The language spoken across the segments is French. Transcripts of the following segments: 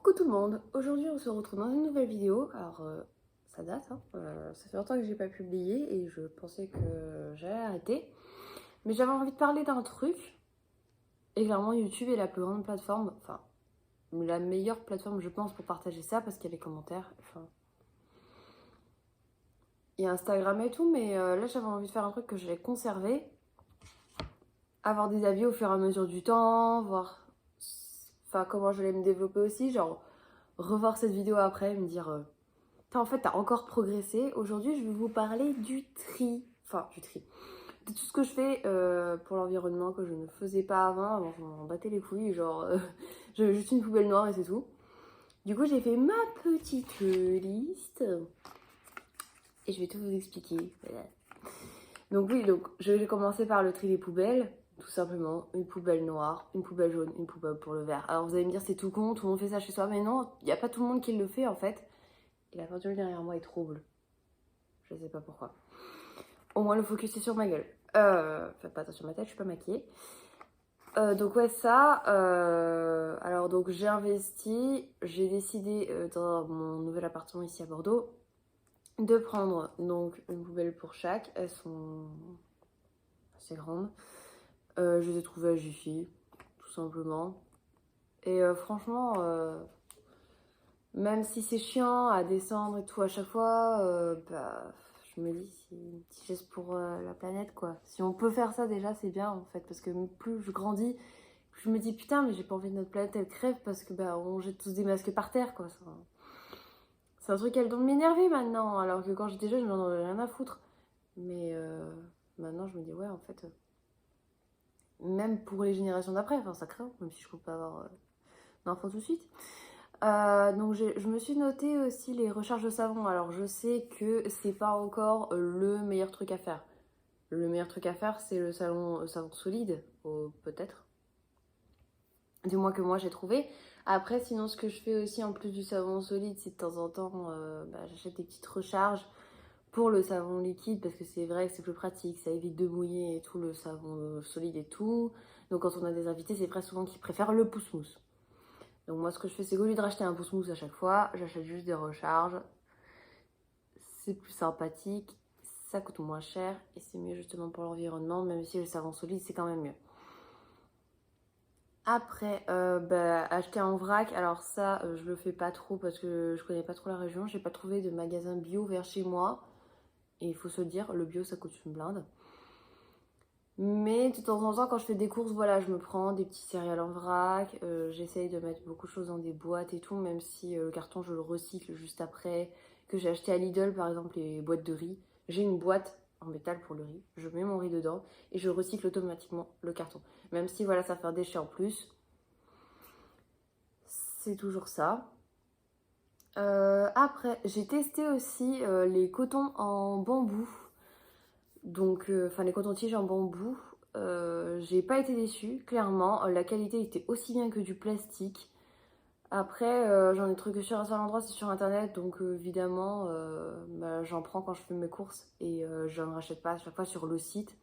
Coucou tout le monde, aujourd'hui on se retrouve dans une nouvelle vidéo. Alors ça date, hein. Ça fait longtemps que j'ai pas publié et je pensais que j'allais arrêter. Mais j'avais envie de parler d'un truc. Et clairement YouTube est la plus grande plateforme, enfin la meilleure plateforme je pense pour partager ça parce qu'il y a les commentaires. Enfin, il y a Instagram et tout, mais là j'avais envie de faire un truc que j'allais conserver. Avoir des avis au fur et à mesure du temps, voir enfin, comment j'allais me développer aussi, genre revoir cette vidéo après, me dire en fait, t'as encore progressé. Aujourd'hui, je vais vous parler du tri. Enfin, du tri. De tout ce que je fais pour l'environnement que je ne faisais pas avant. Avant, je m'en battais les couilles. Genre, j'avais juste une poubelle noire et c'est tout. Du coup, j'ai fait ma petite liste. Et je vais tout vous expliquer. Voilà. Donc oui, donc je vais commencer par le tri des poubelles. Tout simplement, une poubelle noire, une poubelle jaune, une poubelle pour le vert. Alors vous allez me dire, c'est tout con, tout le monde fait ça chez soi. Mais non, il n'y a pas tout le monde qui le fait en fait. Et la peinture derrière moi est trouble. Je sais pas pourquoi. Au moins le focus est sur ma gueule. Enfin, pas sur ma tête, je suis pas maquillée. Donc ouais, ça. Alors donc j'ai investi, j'ai décidé dans mon nouvel appartement ici à Bordeaux de prendre donc une poubelle pour chaque. Elles sont assez grandes. Je les ai trouvées à Jiffy, tout simplement. Et franchement, même si c'est chiant à descendre et tout à chaque fois, bah, je me dis c'est une petite geste pour la planète quoi. Si on peut faire ça déjà c'est bien en fait parce que plus je grandis, plus je me dis putain mais j'ai pas envie que notre planète elle crève parce que bah on jette tous des masques par terre quoi. C'est un truc qui a le don de m'énerver maintenant alors que quand j'étais jeune je n'en avais rien à foutre. Mais maintenant je me dis ouais en fait même pour les générations d'après, enfin ça craint même si je peux pas avoir d'enfants tout de suite. Donc je me suis noté aussi les recharges de savon. Alors je sais que c'est pas encore le meilleur truc à faire. Le meilleur truc à faire c'est le savon solide, peut-être. Du moins que moi j'ai trouvé. Après sinon ce que je fais aussi en plus du savon solide c'est de temps en temps j'achète des petites recharges pour le savon liquide parce que c'est vrai que c'est plus pratique, ça évite de mouiller et tout le savon solide et tout. Donc quand on a des invités c'est très souvent qu'ils préfèrent le pousse-mousse. Donc moi ce que je fais c'est qu'au lieu de racheter un pouce-mousse à chaque fois, j'achète juste des recharges. C'est plus sympathique, ça coûte moins cher et c'est mieux justement pour l'environnement, même si le savon solide c'est quand même mieux. Après, acheter en vrac, alors ça je le fais pas trop parce que je connais pas trop la région, j'ai pas trouvé de magasin bio vers chez moi. Et il faut se le dire, le bio ça coûte une blinde. Mais de temps en temps, quand je fais des courses, voilà, je me prends des petits céréales en vrac. J'essaye de mettre beaucoup de choses dans des boîtes et tout, même si le carton, je le recycle juste après. Que j'ai acheté à Lidl, par exemple, les boîtes de riz. J'ai une boîte en métal pour le riz. Je mets mon riz dedans et je recycle automatiquement le carton. Même si, voilà, ça fait un déchet en plus. C'est toujours ça. Après, j'ai testé aussi les cotons en bambou. Donc, les cotons-tiges en bambou, j'ai pas été déçue, clairement. La qualité était aussi bien que du plastique. Après, j'en ai trouvé que sur un seul endroit, c'est sur internet. Donc, évidemment, j'en prends quand je fais mes courses et je n'en rachète pas à chaque fois sur le site.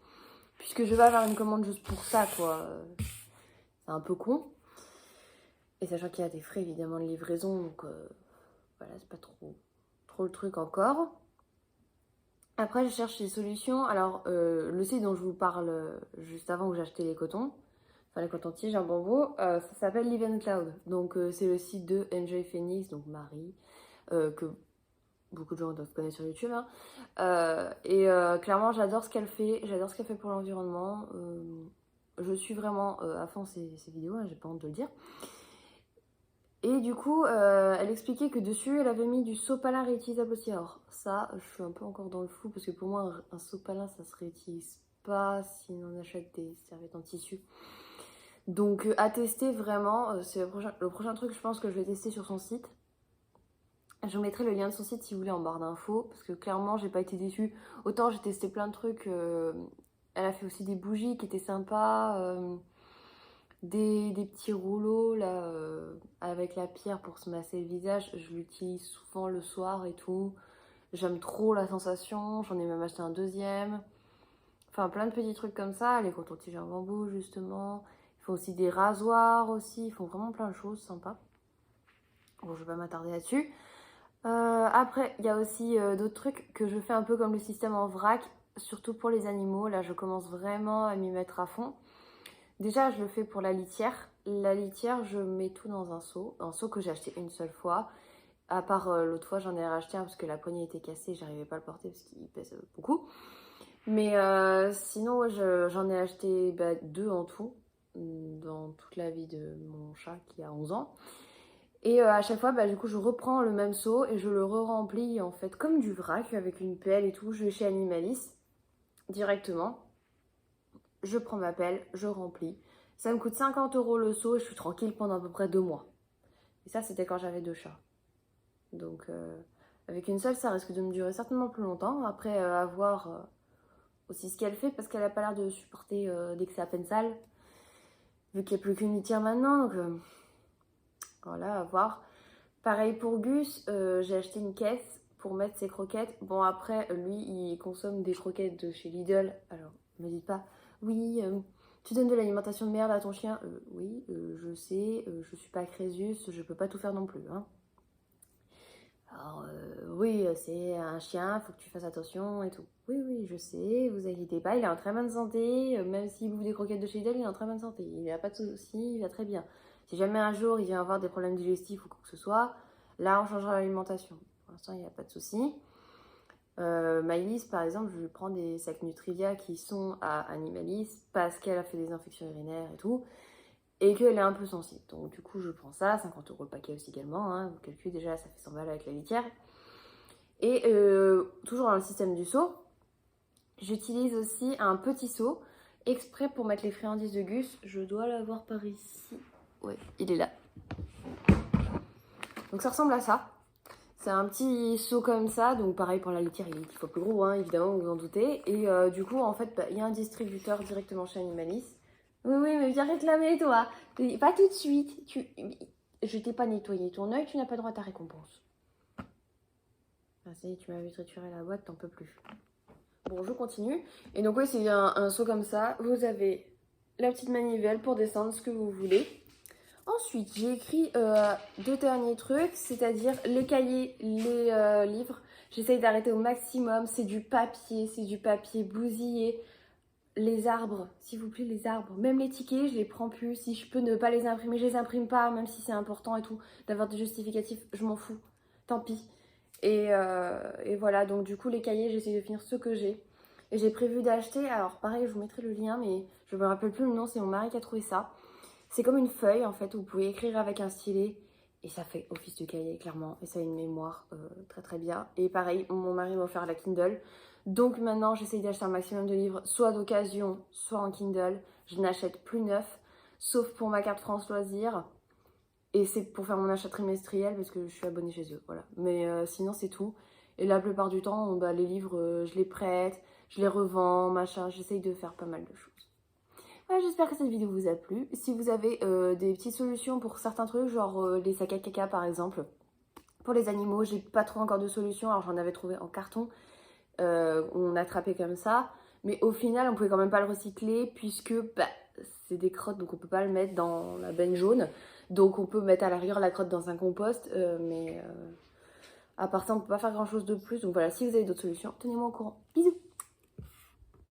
Puisque je vais avoir une commande juste pour ça, quoi. C'est un peu con. Et sachant qu'il y a des frais, évidemment, de livraison. Donc, voilà, c'est pas trop le truc encore. Après, je cherche des solutions. Alors, le site dont je vous parle juste avant où j'ai acheté les cotons, enfin les cotons-tiges en bambou, ça s'appelle Live and Cloud. Donc, c'est le site de Enjoy Phoenix, donc Marie, que beaucoup de gens doivent connaître sur YouTube. Hein. Clairement, j'adore ce qu'elle fait. J'adore ce qu'elle fait pour l'environnement. Je suis vraiment à fond ses vidéos, hein, j'ai pas honte de le dire. Et du coup, elle expliquait que dessus, elle avait mis du sopalin réutilisable aussi. Alors ça, je suis un peu encore dans le flou parce que pour moi, un sopalin, ça se réutilise pas si on achète des serviettes en tissu. Donc à tester vraiment, c'est le prochain truc je pense que je vais tester sur son site. Je vous mettrai le lien de son site si vous voulez en barre d'infos parce que clairement, j'ai pas été déçue. Autant j'ai testé plein de trucs, elle a fait aussi des bougies qui étaient sympas. Des petits rouleaux là avec la pierre pour se masser le visage, je l'utilise souvent le soir et tout. J'aime trop la sensation, j'en ai même acheté un deuxième. Enfin plein de petits trucs comme ça, les cotons-tiges en bambou justement. Ils font aussi des rasoirs aussi, ils font vraiment plein de choses sympas. Bon, je vais pas m'attarder là-dessus. Après, il y a aussi d'autres trucs que je fais un peu comme le système en vrac, surtout pour les animaux. Là, je commence vraiment à m'y mettre à fond. Déjà, je le fais pour la litière. La litière, je mets tout dans un seau que j'ai acheté une seule fois. À part l'autre fois, j'en ai racheté un parce que la poignée était cassée, j'arrivais pas à le porter parce qu'il pèse beaucoup. Mais sinon, ouais, j'en ai acheté deux en tout, dans toute la vie de mon chat qui a 11 ans. Et à chaque fois, du coup, je reprends le même seau et je le re-remplis en fait comme du vrac avec une pelle et tout. Je vais chez Animalis directement. Je prends ma pelle, je remplis. Ça me coûte 50 € le seau et je suis tranquille pendant à peu près 2 mois. Et ça, c'était quand j'avais 2 chats. Donc, avec une seule, ça risque de me durer certainement plus longtemps. Après, à voir aussi ce qu'elle fait parce qu'elle a pas l'air de supporter dès que c'est à peine sale. Vu qu'il n'y a plus qu'une litière maintenant. Donc, voilà, à voir. Pareil pour Gus, j'ai acheté une caisse pour mettre ses croquettes. Bon, après, lui, il consomme des croquettes de chez Lidl. Alors, ne me dites pas, oui, tu donnes de l'alimentation de merde à ton chien. Oui, je sais, je suis pas Crésus, je peux pas tout faire non plus. Hein. Alors, oui, c'est un chien, faut que tu fasses attention et tout. Oui, oui, je sais, vous inquiétez pas, il est en très bonne santé. Même s'il bouffe des croquettes de chez Lidl, il est en très bonne santé. Il n'a pas de soucis, il va très bien. Si jamais un jour il vient avoir des problèmes digestifs ou quoi que ce soit, là on changera l'alimentation. Pour l'instant, il n'y a pas de soucis. Maïlis, par exemple, je lui prends des sacs Nutrivia qui sont à Animalis parce qu'elle a fait des infections urinaires et tout, et qu'elle est un peu sensible. Donc du coup, je prends ça, 50 € le paquet aussi également. Hein. Vous calculez déjà, ça fait 100 balles avec la litière. Et toujours dans le système du seau, j'utilise aussi un petit seau exprès pour mettre les friandises de Gus. Je dois l'avoir par ici. Ouais, il est là. Donc ça ressemble à ça. C'est un petit seau comme ça, donc pareil pour la litière, il est 10 fois plus gros, hein, évidemment, vous vous en doutez. Et du coup, en fait, il y a un distributeur directement chez Animalis. Oui, oui, mais viens réclamer, toi. Pas tout de suite. Je t'ai pas nettoyé ton œil, tu n'as pas droit à ta récompense. Ah, ça y est, tu m'as vu triturer la boîte, t'en peux plus. Bon, je continue. Et donc, oui, c'est un seau comme ça. Vous avez la petite manivelle pour descendre ce que vous voulez. Ensuite, j'ai écrit deux derniers trucs, c'est-à-dire les cahiers, les livres. J'essaye d'arrêter au maximum. C'est du papier bousillé. Les arbres, s'il vous plaît, les arbres. Même les tickets, je les prends plus. Si je peux ne pas les imprimer, je les imprime pas, même si c'est important et tout. D'avoir des justificatifs, je m'en fous. Tant pis. Et voilà, donc du coup, les cahiers, j'essaie de finir ceux que j'ai. Et j'ai prévu d'acheter, alors pareil, je vous mettrai le lien, mais je me rappelle plus le nom, c'est mon mari qui a trouvé ça. C'est comme une feuille en fait où vous pouvez écrire avec un stylet et ça fait office de cahier clairement et ça a une mémoire très très bien. Et pareil, mon mari m'a offert la Kindle. Donc maintenant j'essaye d'acheter un maximum de livres, soit d'occasion, soit en Kindle. Je n'achète plus neuf, sauf pour ma carte France Loisirs. Et c'est pour faire mon achat trimestriel parce que je suis abonnée chez eux. Voilà. Mais sinon c'est tout. Et la plupart du temps, les livres, je les prête, je les revends, machin. J'essaye de faire pas mal de choses. Ouais, j'espère que cette vidéo vous a plu. Si vous avez des petites solutions pour certains trucs, genre les sacs à caca par exemple, pour les animaux, j'ai pas trop encore de solutions. Alors j'en avais trouvé en carton, on attrapait comme ça. Mais au final, on pouvait quand même pas le recycler puisque c'est des crottes, donc on peut pas le mettre dans la benne jaune. Donc on peut mettre à l'arrière la crotte dans un compost, mais à part ça, on peut pas faire grand chose de plus. Donc voilà, si vous avez d'autres solutions, tenez-moi au courant. Bisous!